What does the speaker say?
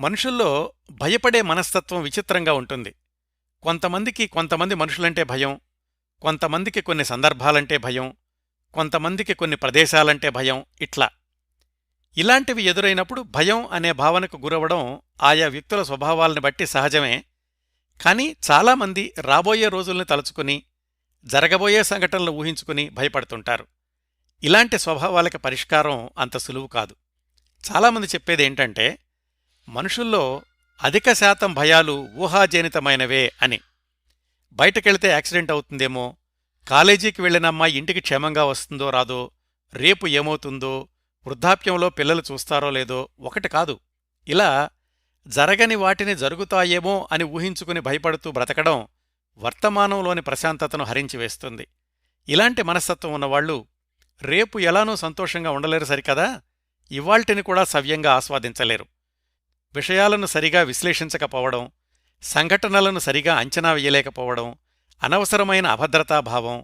మనుషుల్లో భయపడే మనస్తత్వం విచిత్రంగా ఉంటుంది. కొంతమంది మనుషులంటే భయం, కొంతమందికి కొన్ని సందర్భాలంటే భయం, కొంతమందికి కొన్ని ప్రదేశాలంటే భయం. ఇలాంటివి ఎదురైనప్పుడు భయం అనే భావనకు గురవడం ఆయా వ్యక్తుల స్వభావాల్ని బట్టి సహజమే. కాని చాలామంది రాబోయే రోజుల్ని తలుచుకుని, జరగబోయే సంఘటనలు ఊహించుకుని భయపడుతుంటారు. ఇలాంటి స్వభావాలకి పరిష్కారం అంత సులువు కాదు. చాలామంది చెప్పేదేంటంటే, మనుషుల్లో అధిక శాతం భయాలు ఊహాజనితమైనవే అని. బయటకెళ్తే యాక్సిడెంట్ అవుతుందేమో, కాలేజీకి వెళ్లిన అమ్మాయి ఇంటికి క్షేమంగా వస్తుందో రాదో, రేపు ఏమవుతుందో, వృద్ధాప్యంలో పిల్లలు చూస్తారో లేదో, ఒకటి కాదు, ఇలా జరగని వాటిని జరుగుతాయేమో అని ఊహించుకుని భయపడుతూ బ్రతకడం వర్తమానంలోని ప్రశాంతతను హరించివేస్తుంది. ఇలాంటి మనస్తత్వం ఉన్నవాళ్లు రేపు ఎలానూ సంతోషంగా ఉండలేరు సరికదా, ఇవ్వాళ్టిని కూడా సవ్యంగా ఆస్వాదించలేరు. విషయాలను సరిగా విశ్లేషించకపోవడం, సంఘటనలను సరిగా అంచనా వెయ్యలేకపోవడం, అనవసరమైన అభద్రతాభావం,